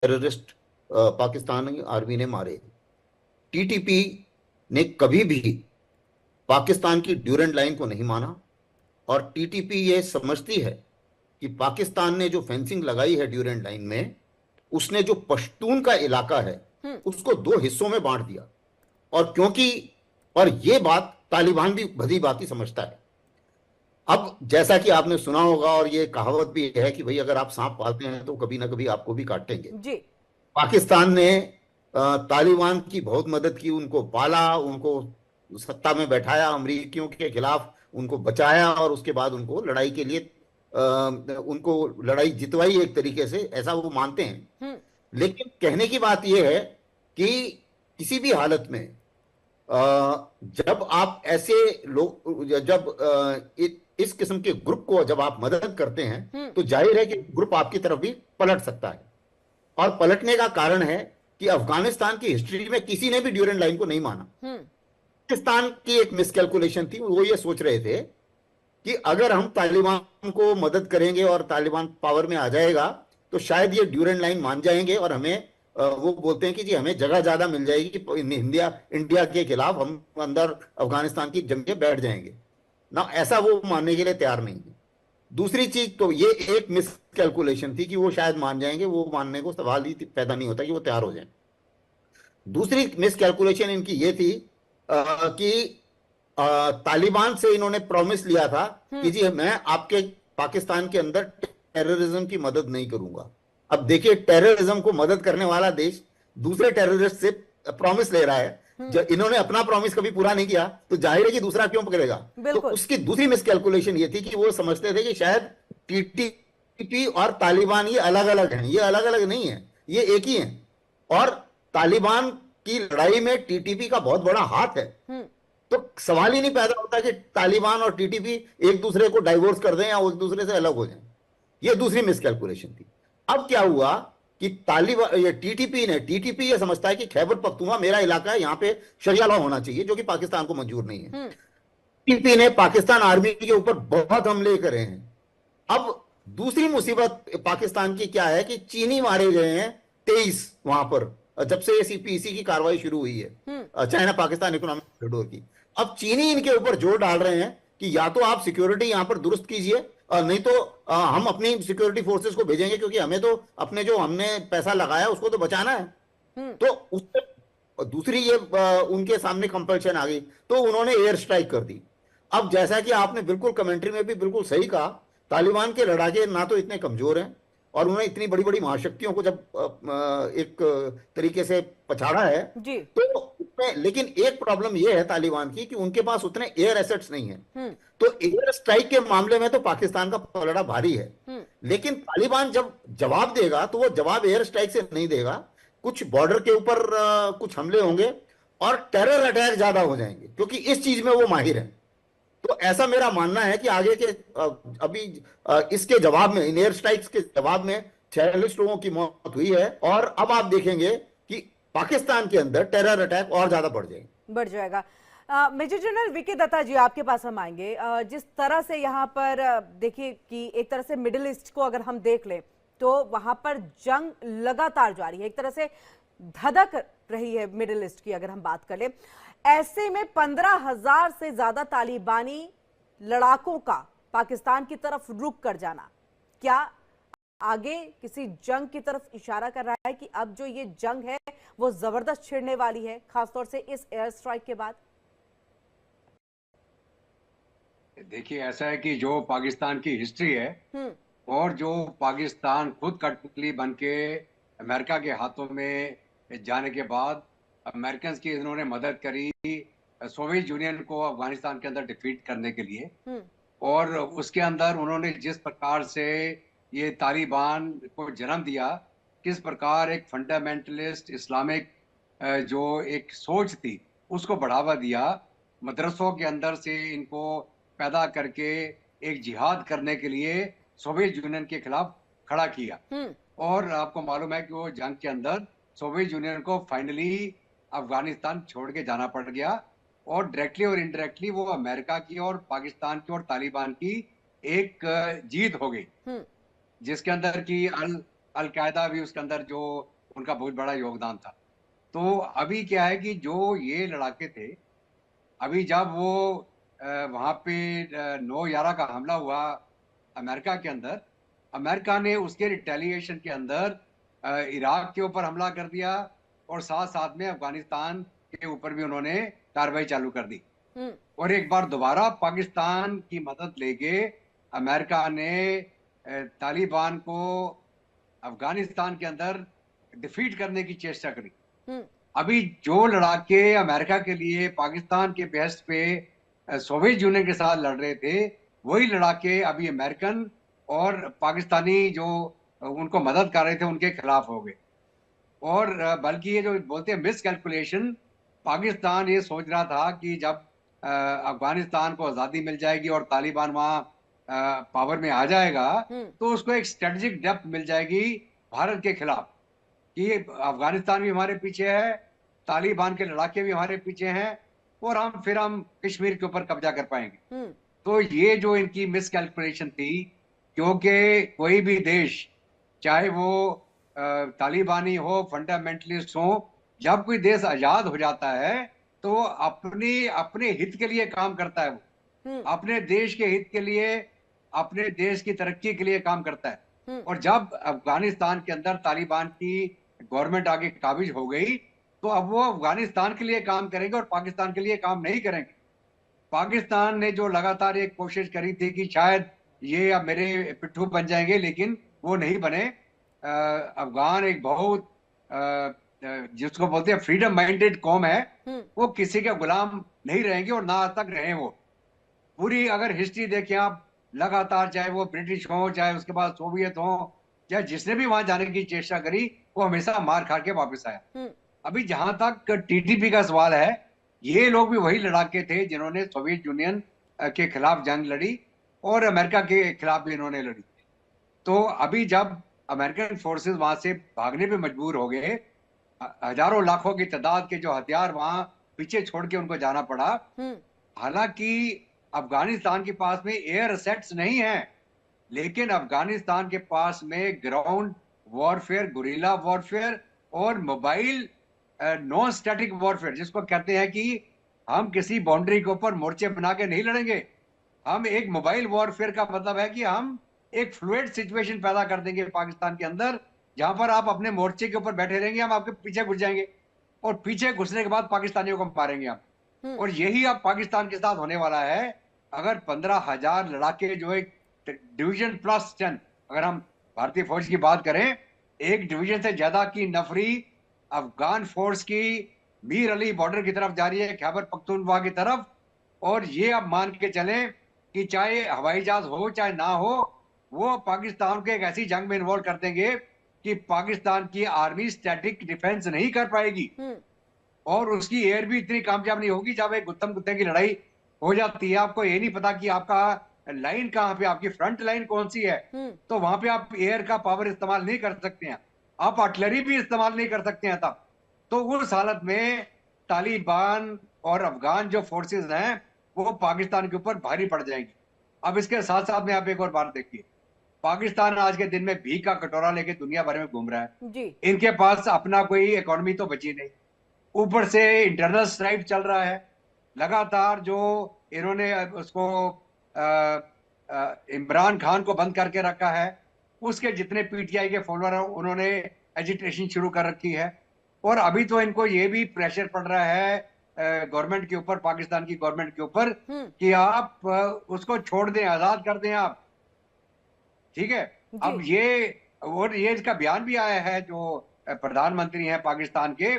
Terrorist Pakistani army ने मारे। TTP ने कभी भी पाकिस्तान की ड्यूरेंट लाइन को नहीं माना, और टीटीपी ये समझती है कि पाकिस्तान ने जो फेंसिंग लगाई है ड्यूरेंट लाइन में, उसने जो पश्तून का इलाका है हम्म। उसको दो हिस्सों में बांट दिया। और क्योंकि और ये बात तालिबान भी भली भांति समझता है। अब जैसा कि आपने सुना होगा, और ये कहावत भी है कि भाई अगर आप सांप पालते हैं तो कभी ना कभी आपको भी काटेंगे। जी। पाकिस्तान ने तालिबान की बहुत मदद की, उनको पाला, उनको सत्ता में बैठाया, अमरीकियों के खिलाफ उनको बचाया, और उसके बाद उनको लड़ाई के लिए उनको लड़ाई जितवाई एक तरीके से, ऐसा वो मानते हैं। हम्म। लेकिन कहने की बात यह है कि किसी भी हालत में जब आप ऐसे लोग, जब इस किस्म के ग्रुप को जब आप मदद करते हैं, हम्म। तो जाहिर है कि ग्रुप आपकी तरफ भी पलट सकता है। और पलटने का कारण है कि अफगानिस्तान की हिस्ट्री में किसी ने भी ड्यूरेंट लाइन को नहीं माना। हम्म। पाकिस्तान की एक मिसकैलकुलेशन थी, वो ये सोच रहे थे कि अगर हम तालिबान को मदद करेंगे और तालिबान पावर में आ जाएगा, तो शायद ये ड्यूरेंट लाइन मान जाएंगे, और हमें वो बोलते हैं कि जी हमें जगह ज्यादा मिल जाएगी कि इंडिया इंडिया के खिलाफ हम अंदर अफगानिस्तान की जंग में बैठ जाएंगे ना। ऐसा वो मानने के लिए तैयार नहीं है। दूसरी चीज, तो ये एक मिस कैलकुलेशन थी कि वो शायद मान जाएंगे, वो मानने को सवाल ही पैदा नहीं होता कि वो तैयार हो जाए। दूसरी मिस कैलकुलेशन इनकी ये थी कि तालिबान से इन्होंने प्रॉमिस लिया था कि हम्म। जी मैं आपके पाकिस्तान के अंदर टेररिज्म की मदद नहीं करूंगा। अब देखिए, टेररिज्म को मदद करने वाला देश दूसरे टेररिस्ट से प्रॉमिस ले रहा है। हम्म। जब इन्होंने अपना प्रॉमिस कभी पूरा नहीं किया, तो जाहिर है कि दूसरा क्यों पकड़ेगा। तो बिल्कुल। उसकी दूसरी मिसकैलकुलेशन ये थी कि वो समझते थे कि शायद टीटीपी और तालिबान ये अलग अलग हैं। ये अलग अलग नहीं है, ये एक ही है। और तालिबान की लड़ाई में टीटीपी का बहुत बड़ा हाथ है। हम्म। तो सवाल ही नहीं पैदा होता कि तालिबान और टीटीपी एक दूसरे को डाइवोर्स कर दें या एक दूसरे से अलग हो जाएं। ये दूसरी मिसकैलकुलेशन थी। अब क्या हुआ कि तालिबान, ये टीटीपी ये समझता है कि खैबर पख्तूनख्वा मेरा इलाका है, यहां पे शरिया लॉ होना चाहिए, जो कि पाकिस्तान को मंजूर नहीं है। हम्म। टीटीपी ने पाकिस्तान आर्मी के ऊपर बहुत हमले करे हैं। अब दूसरी मुसीबत पाकिस्तान की क्या है कि चीनी मारे गए हैं 23 वहां पर, जब से सीपीसी की कार्रवाई शुरू हुई हम्म। है, चाइना पाकिस्तान इकोनॉमिक कॉरिडोर की। अब चीनी इनके ऊपर जोर डाल रहे हैं कि या तो आप सिक्योरिटी यहां पर दुरुस्त कीजिए, नहीं तो हम अपनी सिक्योरिटी फोर्सेस को भेजेंगे, क्योंकि हमें तो अपने जो हमने पैसा लगाया उसको तो बचाना है। हम्म। तो उससे दूसरी ये उनके सामने कंपल्शन आ गई, तो उन्होंने एयर स्ट्राइक कर दी। अब जैसा कि आपने बिल्कुल कमेंट्री में भी बिल्कुल सही कहा, तालिबान के लड़ाके ना तो इतने कमजोर हैं, और उन्होंने इतनी बड़ी बड़ी महाशक्तियों को जब एक तरीके से पछाड़ा है, जी। तो उसमें लेकिन एक प्रॉब्लम यह है तालिबान की कि उनके पास उतने एयर एसेट्स नहीं है। हम्म। तो एयर स्ट्राइक के मामले में तो पाकिस्तान का पलड़ा भारी है। हम्म। लेकिन तालिबान जब जवाब देगा, तो वो जवाब एयर स्ट्राइक से नहीं देगा। कुछ बॉर्डर के ऊपर कुछ हमले होंगे, और टेरर अटैक ज्यादा हो जाएंगे, क्योंकि इस चीज में वो माहिर है। तो ऐसा मेरा मानना है कि आगे के अभी इसके जवाब में, इन एयर स्ट्राइक्स के जवाब में 46 लोगों की मौत हुई है, और अब आप देखेंगे कि पाकिस्तान के अंदर टेरर अटैक और ज्यादा बढ़ जाएंगे। बढ़ जाएगा। मेजर जनरल वीके दत्ता जी, आपके पास हम आएंगे। जिस तरह से यहाँ पर देखिए कि एक तरह से मिडिल ईस्ट को अगर हम देख लें, तो वहां पर जंग लगातार जारी है, एक तरह से धधक रही है मिडिल ईस्ट की अगर हम बात कर लें। ऐसे में 15,000 से ज्यादा तालिबानी लड़ाकों का पाकिस्तान की तरफ रुक कर जाना, क्या आगे किसी जंग की तरफ इशारा कर रहा है कि अब जो ये जंग है वो जबरदस्त छिड़ने वाली है, खासतौर से इस एयर स्ट्राइक के बाद? देखिए, ऐसा है कि जो पाकिस्तान की हिस्ट्री है हम्म। और जो पाकिस्तान खुद कठपुतली बन के अमेरिका के हाथों में जाने के बाद अमेरिकन की इन्होंने मदद करी सोवियत यूनियन को अफगानिस्तान के अंदर डिफीट करने के लिए। हम्म। और उसके अंदर उन्होंने जिस प्रकार से ये तालिबान को जन्म दिया, किस प्रकार एक फंडामेंटलिस्ट इस्लामिक जो एक सोच थी उसको बढ़ावा दिया, मदरसों के अंदर से इनको पैदा करके एक जिहाद करने के लिए सोवियत यूनियन के खिलाफ खड़ा किया। हम्म। और आपको मालूम है कि वो जंग के अंदर सोवियत यूनियन को फाइनली अफगानिस्तान छोड़ के जाना पड़ गया, और डायरेक्टली और इनडायरेक्टली वो अमेरिका की और पाकिस्तान की और तालिबान की एक जीत हो गई, हम्म। जिसके अंदर की अल अलकायदा भी उसके अंदर जो उनका बहुत बड़ा योगदान था। तो अभी क्या है कि जो ये लड़ाके थे, अभी जब वो वहां पे 9/11 का हमला हुआ अमेरिका के अंदर, अमेरिका ने उसके रिटेलिएशन के अंदर इराक के ऊपर हमला कर दिया और साथ साथ में अफगानिस्तान के ऊपर भी उन्होंने कार्रवाई चालू कर दी। हम्म। और एक बार दोबारा पाकिस्तान की मदद लेके अमेरिका ने तालिबान को अफगानिस्तान के अंदर डिफीट करने की चेष्टा करी। हम्म। अभी जो लड़ाके अमेरिका के लिए पाकिस्तान के बेस्ट पे सोवियत यूनियन के साथ लड़ रहे थे, वही लड़ाके अभी अमेरिकन और पाकिस्तानी जो उनको मदद कर रहे थे उनके खिलाफ हो गए। और बल्कि ये जो बोलते हैं मिस कैलकुलेशन, पाकिस्तान ये सोच रहा था कि जब अफगानिस्तान को आज़ादी मिल जाएगी और तालिबान वहाँ पावर में आ जाएगा, तो उसको एक स्ट्रेटेजिक डेप्थ मिल जाएगी भारत के खिलाफ कि अफगानिस्तान भी हमारे पीछे है, तालिबान के लड़ाके भी हमारे पीछे हैं और हम कश्मीर के ऊपर कब्जा कर पाएंगे। तो ये जो इनकी मिस कैलकुलेशन थी, क्योंकि कोई भी देश, चाहे वो तालिबानी हो, फंडामेंटलिस्ट हो, जब कोई देश आजाद हो जाता है तो अपने हित के लिए काम करता है। वो अपने देश के हित के लिए, अपने देश की तरक्की के लिए काम करता है। और जब अफगानिस्तान के अंदर तालिबान की गवर्नमेंट आगे काबिज हो गई, तो अब वो अफगानिस्तान के लिए काम करेंगे और पाकिस्तान के लिए काम नहीं करेंगे। पाकिस्तान ने जो लगातार एक कोशिश करी थी कि शायद ये अब मेरे पिट्ठू बन जाएंगे, लेकिन वो नहीं बने। अफगान एक बहुत जिसको बोलते हैं फ्रीडम माइंडेड कौम है, वो किसी के गुलाम नहीं रहेंगे और ना आज तक रहे। वो पूरी अगर हिस्ट्री देखें आप, लगातार चाहे वो ब्रिटिश हो, चाहे उसके बाद सोवियत हो, चाहे जिसने भी वहां जाने की चेष्टा करी, वो हमेशा मार खा के वापस आया। अभी जहां तक टीटीपी का सवाल है, ये लोग भी वही लड़ाके थे जिन्होंने सोवियत यूनियन के खिलाफ जंग लड़ी और अमेरिका के खिलाफ भी इन्होंने लड़ी। तो अभी जब अमेरिकन फोर्सेस वहां से भागने पे मजबूर हो गए, हजारों लाखों की तादाद के जो हथियार वहां पीछे छोड़ के उनको जाना पड़ा। हालांकि अफगानिस्तान के पास में एयर असेट्स नहीं है, लेकिन अफगानिस्तान के पास में ग्राउंड वॉरफेयर, गुरिल्ला वॉरफेयर और मोबाइल नॉन स्टैटिक वॉरफेयर, जिसको कहते हैं कि हम किसी बाउंड्री के ऊपर मोर्चे बना के नहीं लड़ेंगे। हम एक मोबाइल वॉरफेयर का मतलब है कि हम एक फ्लूइड सिचुएशन पैदा कर देंगे पाकिस्तान के अंदर, जहां पर आप अपने मोर्चे के ऊपर बैठे रहेंगे, हम आपके पीछे घुस जाएंगे और पीछे घुसने के बाद पाकिस्तानियों को मारेंगे हम। और यही अब पाकिस्तान के साथ होने वाला है। अगर 15,000 लड़ाके जो एक डिवीजन प्लस 10, अगर हम भारतीय फौज की बात करें, एक डिवीजन से ज्यादा की नफरी अफगान फोर्स की मीर अली बॉर्डर की तरफ जा रही है, खैबर पख्तूनख्वा की तरफ। और ये अब मान के चलें कि चाहे हवाई जहाज हो चाहे ना हो, वो पाकिस्तान को एक ऐसी जंग में इन्वॉल्व कर देंगे कि पाकिस्तान की आर्मी स्टैटिक डिफेंस नहीं कर पाएगी और उसकी एयर भी इतनी कामयाब नहीं होगी। जब एक गुत्तम गुत्ते की लड़ाई हो जाती है, आपको ये नहीं पता कि आपका लाइन कहाँ पे, आपकी फ्रंट लाइन कौन सी है, तो वहां पे आप एयर का पावर इस्तेमाल नहीं कर सकते हैं, आप आर्टिलरी भी इस्तेमाल नहीं कर सकते हैं तब। तो उस हालत में तालिबान और अफगान जो फोर्सेस हैं वो पाकिस्तान के ऊपर भारी पड़ जाएंगी। अब इसके साथ साथ में आप एक और बात देखिए, पाकिस्तान आज के दिन में भीख का कटोरा लेके दुनिया भर में घूम रहा है जी। इनके पास अपना कोई इकोनॉमी तो बची नहीं, ऊपर से इंटरनल स्ट्राइक चल रहा है लगातार। जो इन्होंने उसको इमरान खान को बंद करके रखा है, उसके जितने पीटीआई के फॉलोअर हैं उन्होंने एजिटेशन शुरू कर रखी है। और अभी तो इनको ये भी प्रेशर पड़ रहा है गवर्नमेंट के ऊपर, पाकिस्तान की गवर्नमेंट के ऊपर, कि आप उसको छोड़ दें, आजाद कर दें आप, ठीक है। अब ये इसका बयान भी आया है जो प्रधानमंत्री हैं पाकिस्तान के,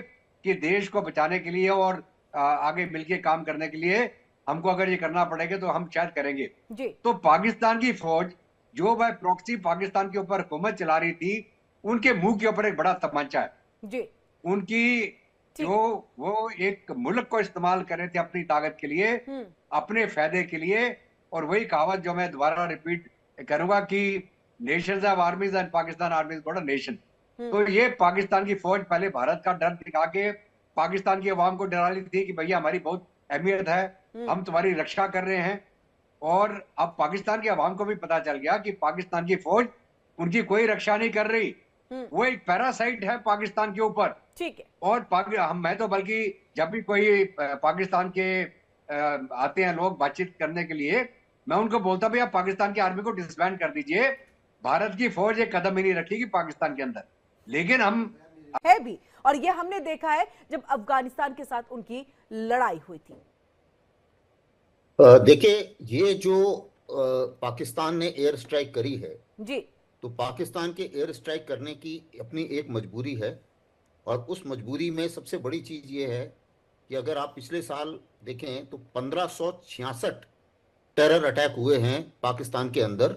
कि देश को बचाने के लिए और आगे मिलके काम करने के लिए हमको अगर ये करना पड़ेगा तो हम शायद करेंगे जी। तो पाकिस्तान की फौज जो वह प्रॉक्सी पाकिस्तान के ऊपर हुकूमत चला रही थी, उनके मुंह के ऊपर एक बड़ा तमंचा है जी। उनकी जो वो एक मुल्क को इस्तेमाल कर रहे थे अपनी ताकत के लिए, अपने फायदे के लिए। और वही कहावत जो मैं दोबारा रिपीट करूंगा कि Nations have आर्मीज and Pakistan army is not a nation. तो ये पाकिस्तान की फौज पहले भारत का डर दिखा के पाकिस्तान की अवाम को डरा रही थी कि भैया हमारी बहुत अहमियत है, हम तुम्हारी रक्षा कर रहे हैं। और अब पाकिस्तान की अवाम को भी पता चल गया कि पाकिस्तान की फौज उनकी कोई रक्षा नहीं कर रही, वो एक पैरासाइट है पाकिस्तान के ऊपर। ठीक है। और मैं तो बल्कि जब भी कोई पाकिस्तान के आते हैं लोग बातचीत करने के लिए, मैं उनको बोलता भी आप पाकिस्तान की आर्मी को डिसबैंड कर दीजिए, भारत की फौज एक कदम ही नहीं रखेगी पाकिस्तान के अंदर। लेकिन हम है भी, और ये हमने देखा है जब अफगानिस्तान के साथ उनकी लड़ाई हुई थी। देखिए, ये जो पाकिस्तान ने एयर स्ट्राइक करी है, जी। तो पाकिस्तान के एयर स्ट्राइक करने की अपनी एक मजबूरी है। और उस मजबूरी में सबसे बड़ी चीज ये है कि अगर आप पिछले साल देखें तो 1566 टेरर अटैक हुए हैं पाकिस्तान के अंदर,